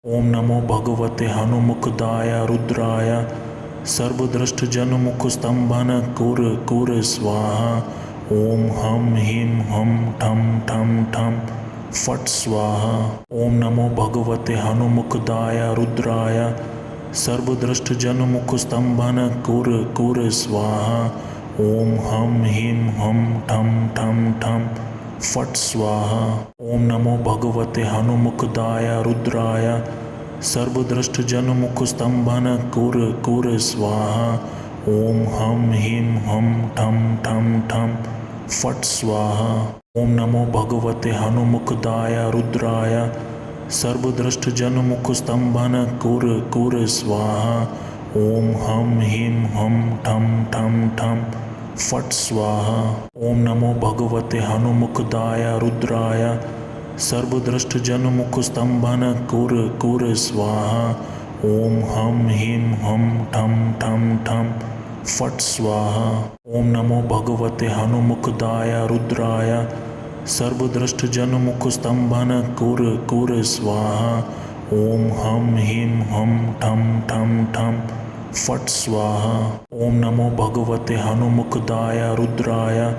ओम नमो भगवते हनुमुखदाय रुद्राय सर्वदृष्टजनमुखस्तंभन कुर कुर स्वाहा। ओम हम ह्रीं हम ठम ठम ठम फट स्वाहा। ओम नमो भगवते हनुमुखदाय रुद्राय सर्वदृष्टजनमुखस्तंभन कुर कुर स्वाहा। ओम हम ह्रीं हम ठम ठम ठम फट स्वाहा। ओम नमो भगवते हनुमुखदाय रुद्राय सर्वदृष्टजनमुखस्तंभन कुर कुर स्वाहा। ओम हम ह्रीं हम ठम ठम ठम फट स्वाहा। ओम नमो भगवते हनुमुखदाय रुद्राय सर्वदृष्टजनमुखस्तंभन कुर कुर स्वाहा। ओम हम ह्रीं हम ठम ठम ठम फट स्वाहा। ओम नमो भगवते हनुमुखदाय रुद्राय सर्वदृष्टजनमुखस्तंभन कुर कुर स्वाहा। ओम हम ह्रीं हम ठम ठम ठम फट स्वाहा। ओम नमो भगवते हनुमुखदाय रुद्राय सर्वदृष्टजनमुखस्तंभन कुर कुर स्वाहा। ओम हम ह्रीं हम ठम ठम ठम फट स्वाहा। ओम नमो भगवते हनुमुखदाय रुद्राय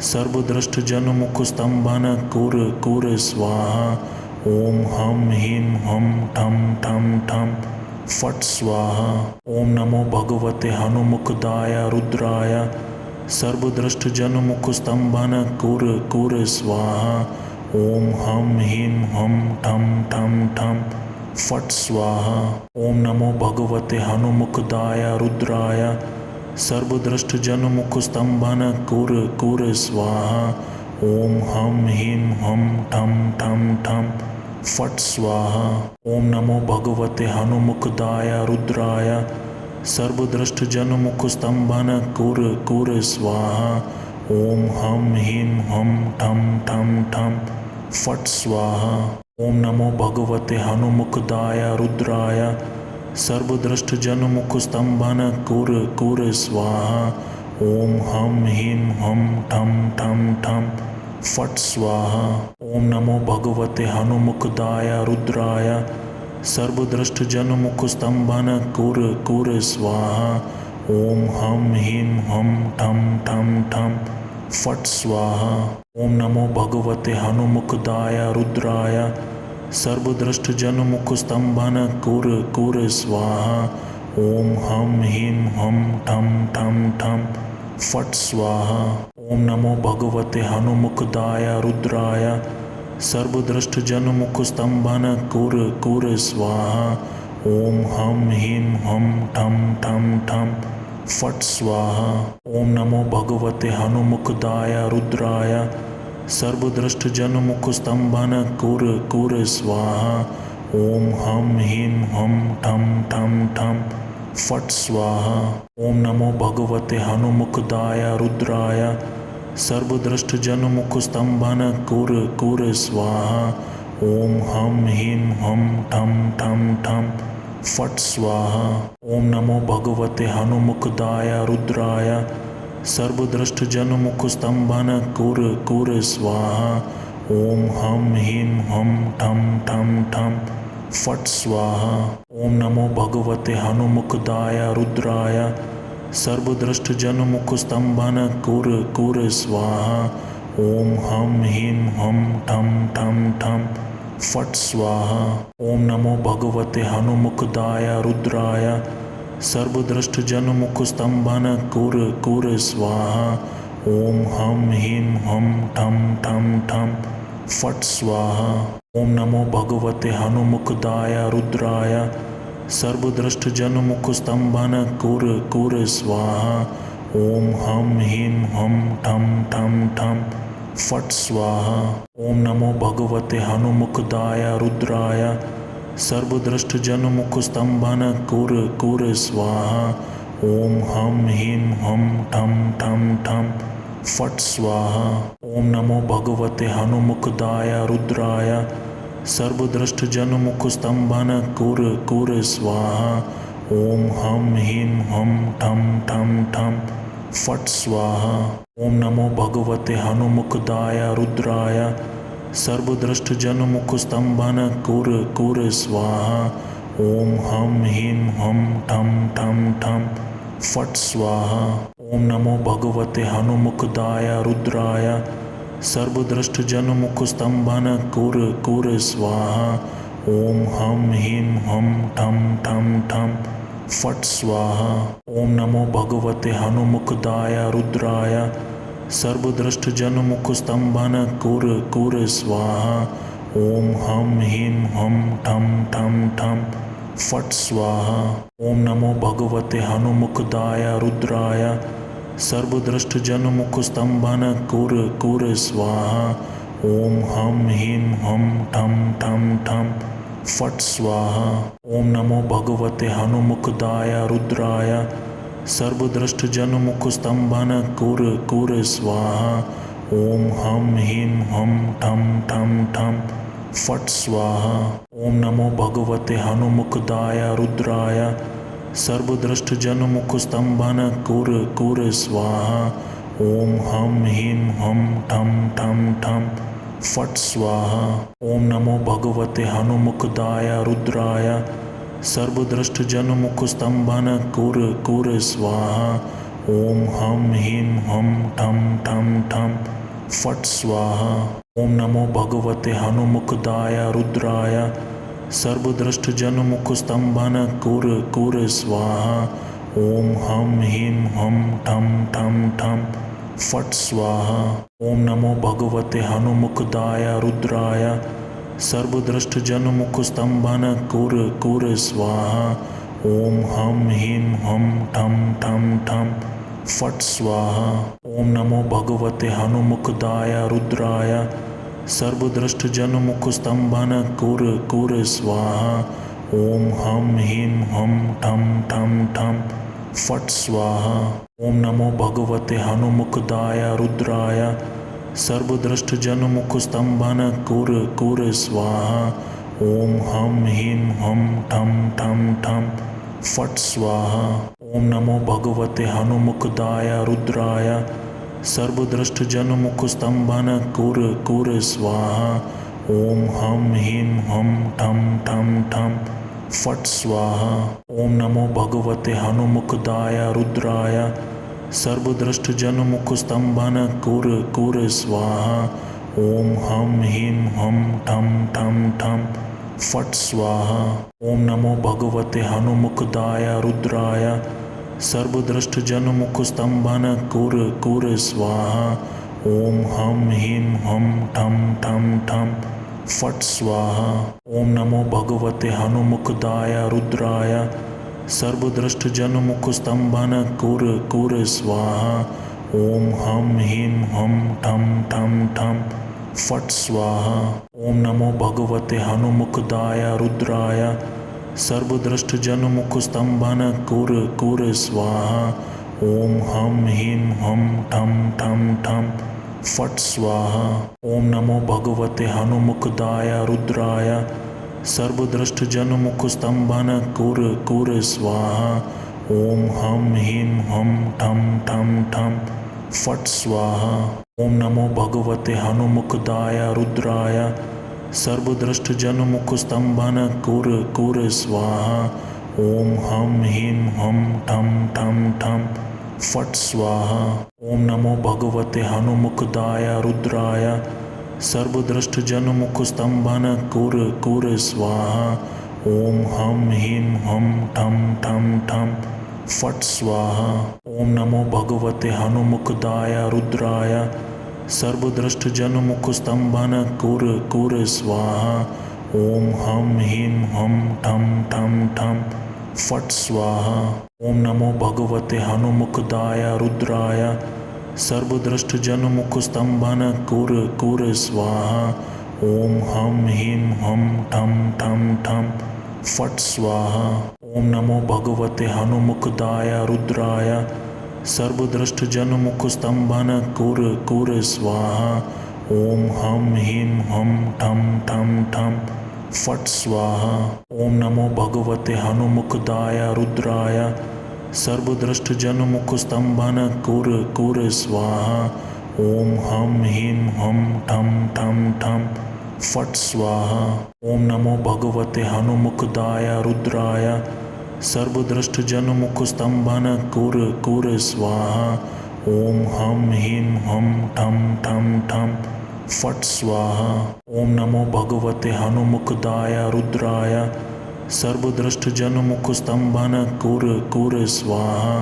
सर्वदृष्टजनमुखस्तंभन कुर कुर स्वाहा। ओम हम ह्रीं हम ठम ठम ठम फट स्वाहा। ओम नमो भगवते हनुमुखदाय रुद्राय सर्वदृष्टजनमुखस्तंभन कुर कुर स्वाहा। ओम हम ह्रीं हम ठम ठम ठम फट स्वाहा। ओम नमो भगवते हनुमुखदाय रुद्राय सर्वदृष्टजनमुखस्तंभन कुर कुर स्वाहा। ओम हम ह्रीं हम ठम ठम ठम फट स्वाहा। ओम नमो भगवते हनुमुखदाय रुद्राय सर्वदृष्टजनमुखस्तंभन कुर कुर स्वाहा। ओम हम ह्रीं हम ठम ठम ठम फट स्वाहा। ओम नमो भगवते हनुमुखदाय रुद्राय सर्वदृष्टजनमुखस्तंभन कुर कुर स्वाहा। ओम हम ह्रीं हम ठम ठम ठम फट स्वाहा। ओम नमो भगवते हनुमुखदाय रुद्राय सर्वदृष्टजनमुखस्तंभन कुर कुर स्वाहा। ओम हम ह्रीं हम ठम ठम ठम फट स्वाहा। ओम नमो भगवते हनुमुखदाय रुद्राय सर्वदृष्टजनमुखस्तंभन कुर कुर स्वाहा। ओम हम ह्रीं हम ठम ठम ठम फट स्वाहा। ओम नमो भगवते हनुमुखदाय रुद्राय सर्वदृष्टजनमुखस्तंभन कुर कुर स्वाहा। ओम हम ह्रीं हम ठम ठम ठम फट स्वाहा। ओम नमो भगवते हनुमुखदाय रुद्राय सर्वदृष्टजनमुखस्तंभन कुर कुर स्वाहा। ओम हम ह्रीं हम ठम ठम ठम फट स्वाहा। ओम नमो भगवते हनुमुखदाय रुद्राय सर्वदृष्टजनमुखस्तंभन कुर कुर स्वाहा। ओम हम ह्रीं हम ठम ठम ठम फट स्वाहा। ओम नमो भगवते हनुमुखदाय रुद्राय सर्वदृष्टजनमुखस्तंभन कुर कुर स्वाहा। ओम हम ह्रीं हम ठम ठम ठम फट स्वाहा। ओम नमो भगवते हनुमुखदाय रुद्राय सर्वदृष्टजनमुखस्तंभन कुर कुर स्वाहा। ओम हम ह्रीं हम ठम ठम ठम फट स्वाहा। ओम नमो भगवते हनुमुखदाय रुद्राय सर्वदृष्टजनमुखस्तंभन कुर कुर स्वाहा। ओम हम ह्रीं हम ठम ठम ठम फट स्वाहा। ओम नमो भगवते हनुमुखदाय रुद्राय सर्वदृष्टजनमुखस्तंभन कुर कुर स्वाहा। ओम हम ह्रीं हम ठम ठम ठम फट स्वाहा। ओम नमो भगवते हनुमुखदाय रुद्राय सर्वदृष्टजनमुखस्तंभन कुर कुर स्वाहा। ओम हम ह्रीं हम ठम ठम ठम फट स्वाहा। ओम नमो भगवते हनुमुखदाय रुद्राय सर्वदृष्टजनमुखस्तंभन कुर कुर स्वाहा। ओम हम ह्रीं हम ठम ठम ठम फट स्वाहा। ओम नमो भगवते हनुमुखदाय रुद्राय सर्वदृष्टजनमुखस्तंभन कुर कुर स्वाहा। ओम हम ह्रीं हम ठम ठम ठम फट स्वाहा। ओम नमो भगवते हनुमुखदाय रुद्राय सर्वदृष्टजनमुखस्तंभन कुर कुर स्वाहा। ओम हम ह्रीं हम ठम ठम ठम फट स्वाहा। ओम नमो भगवते हनुमुखदाय रुद्राय सर्वदृष्टजनमुखस्तंभन कुर कुर स्वाहा। ओम हम ह्रीं हम ठम ठम ठम फट स्वाहा। ओम नमो भगवते हनुमुखदाय रुद्राय सर्वदृष्टजनमुखस्तंभन कुर कुर स्वाहा। ओम हम ह्रीं हम ठम ठम ठम फट स्वाहा। ओम नमो भगवते हनुमुखदाय रुद्राय सर्वदृष्टजनमुखस्तंभन कुर कुर स्वाहा। ओम हम ह्रीं हम ठम ठम ठम फट स्वाहा। ओम नमो भगवते हनुमुखदाय रुद्राय सर्वदृष्टजनमुखस्तंभन कुर कुर स्वाहा। ओम हम ह्रीं हम ठम ठम ठम फट स्वाहा। ओम नमो भगवते हनुमुखदाय रुद्राय सर्वदृष्टजनमुखस्तंभन कुर कुर स्वाहा। ओम हम ह्रीं हम ठम ठम ठम फट स्वाहा। ओम नमो भगवते हनुमुखदाय रुद्राय सर्वदृष्टजनमुखस्तंभन कुर कुर स्वाहा। ओम हम ह्रीं हम ठम ठम ठम फट स्वाहा। ओम नमो भगवते हनुमुखदाय रुद्राय सर्वदृष्टजनमुखस्तंभन कुर कुर स्वाहा। ओम हम ह्रीं हम ठम ठम ठम फट स्वाहा। ओम नमो भगवते हनुमुखदाय रुद्राय सर्वदृष्टजनमुखस्तंभन कुर कुर स्वाहा। ओम हम ह्रीं हम ठम ठम ठम फट स्वाहा। ओम नमो भगवते हनुमुखदाय रुद्राय सर्वदृष्टजनमुखस्तंभन कुर कुर स्वाहा। ओम हम ह्रीं हम ठम ठम ठम फट स्वाहा। ओम नमो भगवते हनुमुखदाय रुद्राय सर्वदृष्टजनमुखस्तंभन कुर कुर स्वाहा। ओम हम ह्रीं हम ठम ठम ठम फट स्वाहा। ओम नमो भगवते हनुमुखदाय रुद्राय सर्वदृष्टजनमुखस्तंभन कुर कुर स्वाहा। ओम हम ह्रीं हम ठम ठम ठम फट स्वाहा। ओम नमो भगवते हनुमुखदाय रुद्राय सर्वदृष्टजनमुखस्तंभन कुर कुर स्वाहा। ओम हम ह्रीं हम ठम ठम ठम फट स्वाहा। ओम नमो भगवते हनुमुखदाय रुद्राय सर्वदृष्टजनमुखस्तंभन कुर कुर स्वाहा। ओम हम ह्रीं हम ठम ठम ठम फट स्वाहा। ओम नमो भगवते हनुमुखदाय रुद्राय सर्वदृष्टजनमुखस्तंभन कुर कुर स्वाहा। ओम हम ह्रीं हम ठम ठम ठम फट स्वाहा। ओम नमो भगवते हनुमुखदाय रुद्राय सर्वदृष्टजनमुखस्तंभन कुर कुर स्वाहा। ओम हम ह्रीं हम ठम ठम ठम फट स्वाहा। ओम नमो भगवते हनुमुखदाय रुद्राय सर्वदृष्टजनमुखस्तंभन कुर कुर स्वाहा। ओम हम ह्रीं हम ठम ठम ठम फट स्वाहा। ओम नमो भगवते हनुमुखदाय रुद्राय सर्वदृष्टजनमुखस्तंभन कुर कुर स्वाहा। ओम हम ह्रीं हम ठम ठम ठम फट स्वाहा। ओम नमो भगवते हनुमुखदाय रुद्राय सर्वदृष्टजनमुखस्तंभन कुर कुर स्वाहा। ओम हम ह्रीं हम ठम ठम ठम फट स्वाहा। ओम नमो भगवते हनुमुखदाय रुद्राय सर्वदृष्टजनमुखस्तंभन कुर कुर स्वाहा। ओम हम ह्रीं हम ठम ठम ठम फट स्वाहा। ओम नमो भगवते हनुमुखदाय रुद्राय सर्वदृष्टजनमुखस्तंभन कुर कुर स्वाहा। ओम हम ह्रीं हम ठम ठम ठम फट स्वाहा। ओम नमो भगवते हनुमुखदाय रुद्राय सर्वदृष्टजनमुखस्तंभन कुर कुर स्वाहा। ॐ हं ह्रीं हं ठं ठं ठं फट् स्वाहा। ॐ नमो भगवते हनुमुखदाय रुद्राय सर्वदृष्टजनमुखस्तम्भन कुर स्वाहा। ॐ हं ह्रीं हं ठं ठं ठं फट् स्वाहा। ॐ नमो भगवते हनुमुखदाय रुद्राय सर्वदृष्टजनमुखस्तम्भन कुर स्वाहा।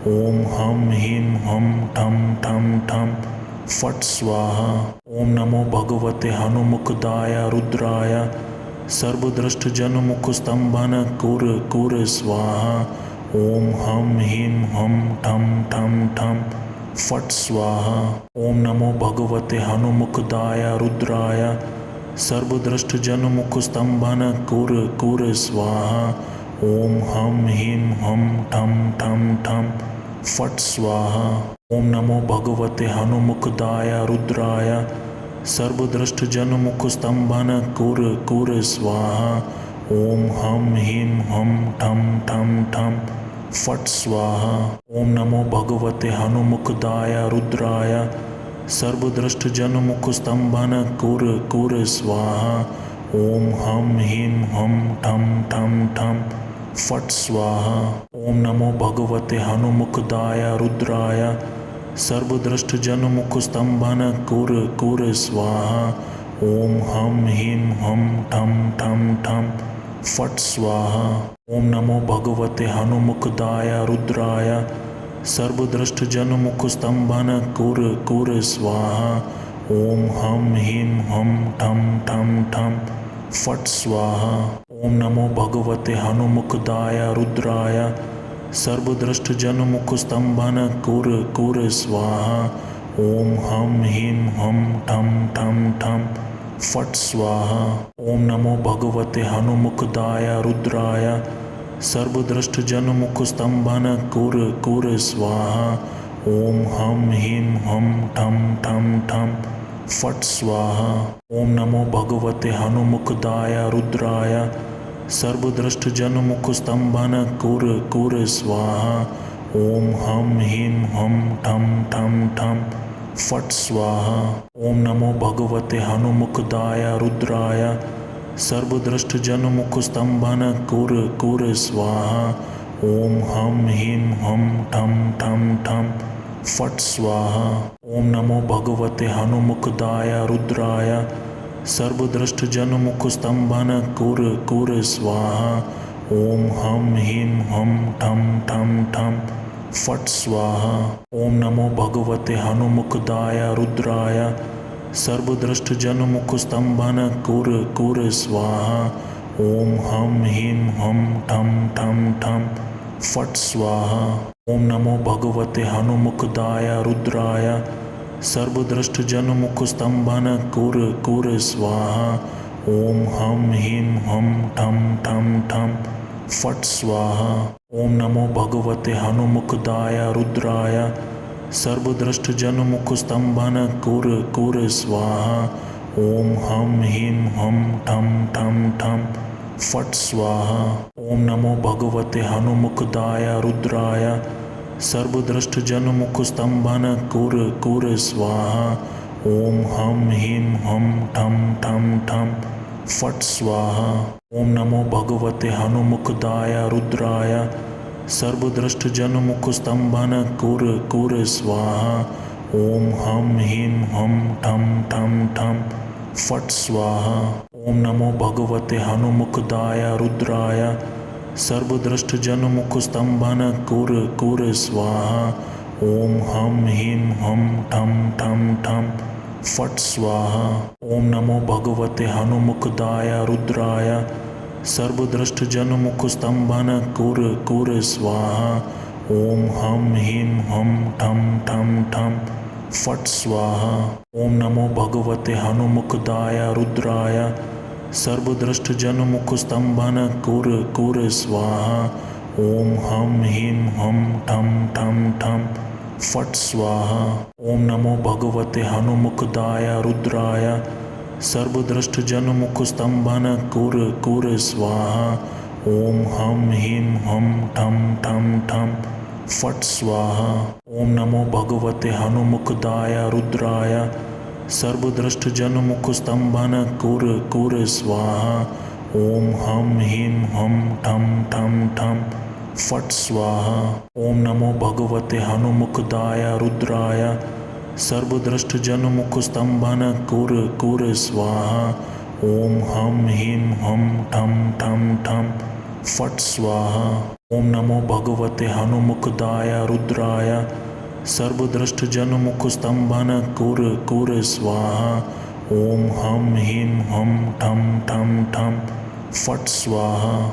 ॐ हं ह्रीं हं ठं ठं ठं फट् स्वाहा। ॐ नमो भगवते हनुमुखदाय रुद्राय सर्वदृष्टजनमुखस्तम्भन कुर स्वाहा। ॐ हं ह्रीं हं ठं ठं ठं फट् स्वाहा। ॐ नमो भगवते हनुमुखदाय रुद्राय सर्वदृष्टजनमुखस्तम्भन कुर स्वाहा। ॐ हं ह्रीं हं ठं ठं ठं फट् स्वाहा। ॐ नमो भगवते हनुमुखदाय रुद्राय सर्वदृष्टजनमुखस्तम्भन कुर स्वाहा। ॐ हं ह्रीं हं ठं ठं ठं फट् स्वाहा। ॐ नमो भगवते हनुमुखदाय रुद्राय सर्वदृष्टजनमुखस्तम्भन कुर स्वाहा। ॐ हं ह्रीं हं ठं ठं ठं फट् स्वाहा। ॐ नमो भगवते हनुमुखदाय रुद्राय सर्वदृष्टजनमुखस्तम्भन कुर स्वाहा। ॐ हं ह्रीं हं ठं ठं ठं फट् स्वाहा। ॐ नमो भगवते हनुमुखदाय रुद्राय सर्वदृष्टजनमुखस्तम्भन कुर स्वाहा। ॐ हं ह्रीं हं ठं ठं ठं फट् स्वाहा। ॐ नमो भगवते हनुमुखदाय रुद्राय सर्वदृष्टजनमुखस्तम्भन कुर स्वाहा। ॐ हं ह्रीं हं ठं ठं ठं फट् स्वाहा। ॐ नमो भगवते हनुमुखदाय रुद्राय सर्वदृष्टजनमुखस्तम्भन कुर स्वाहा। ॐ हं ह्रीं हं ठं ठं ठं फट् स्वाहा। ॐ नमो भगवते हनुमुखदाय रुद्राय सर्वदृष्टजनमुखस्तम्भन कुर स्वाहा। ॐ हं ह्रीं हं ठं ठं ठं फट् स्वाहा। ॐ नमो भगवते हनुमुखदाय रुद्राय सर्वदृष्टजनमुखस्तम्भन कुर स्वाहा। ॐ हं ह्रीं हं ठं ठं ठं फट् स्वाहा। ॐ नमो भगवते हनुमुखदाय रुद्राय सर्वदृष्टजनमुखस्तम्भन कुर स्वाहा। ॐ हं ह्रीं हं ठं ठं ठं फट् स्वाहा। ॐ नमो भगवते हनुमुखदाय रुद्राय सर्वदृष्टजनमुखस्तम्भन कुर स्वाहा। ॐ हं ह्रीं हं ठं ठं ठं फट् स्वाहा। ॐ नमो भगवते हनुमुखदाय रुद्राय सर्वदृष्टजनमुखस्तम्भन कुर स्वाहा। ॐ हं ह्रीं हं ठं ठं ठं फट् स्वाहा। ॐ नमो भगवते हनुमुखदाय रुद्राय सर्वदृष्टजनमुखस्तम्भन कुर स्वाहा। ॐ हं ह्रीं हं ठं ठं ठं फट् स्वाहा। ॐ नमो भगवते हनुमुखदाय रुद्राय सर्वदृष्टजनमुखस्तम्भन कुर स्वाहा। ॐ हं ह्रीं हं ठं ठं ठं फट् स्वाहा। ॐ नमो भगवते हनुमुखदाय रुद्राय सर्वदृष्टजनमुखस्तम्भन कुर स्वाहा। ॐ हं ह्रीं हं ठं ठं ठं फट् स्वाहा। ॐ नमो भगवते हनुमुखदाय रुद्राय सर्वदृष्टजनमुखस्तम्भन कुर स्वाहा। ॐ हं ह्रीं हं ठं ठं ठं फट् स्वाहा। ॐ नमो भगवते हनुमुखदाय रुद्राय सर्वदृष्टजनमुखस्तम्भन कुर स्वाहा। ॐ हं ह्रीं हं ठं ठं ठं फट् स्वाहा। ॐ नमो भगवते हनुमुखदाय रुद्राय सर्वदृष्टजनमुखस्तम्भन कुर स्वाहा। ॐ हं ह्रीं हं ठं ठं ठं फट् स्वाहा। ॐ नमो भगवते हनुमुखदाय रुद्राय सर्वदृष्टजनमुखस्तम्भन कुर स्वाहा। ॐ हं ह्रीं हं ठं ठं ठं फट् स्वाहा। ओम नमो भगवते हनुमुखदाय रुद्राय सर्वदृष्टजनमुखस्तंभन कुर स्वाहा। ओम हम ह्रीं हम ठम ठम ठम फट् स्वाहा। ओम नमो भगवते हनुमुखदाय रुद्राय सर्वदृष्टजनमुखस्तंभन कुर स्वाहा। ओम हम ह्रीं हम ठम ठम ठम फट् स्वाहा। ओम नमो भगवते हनुमुखदाय रुद्राय सर्वदृष्टजनमुखस्तंभन कुर स्वाहा। ओम हम ह्रीं हम ठम ठम ठम फट् स्वाहा।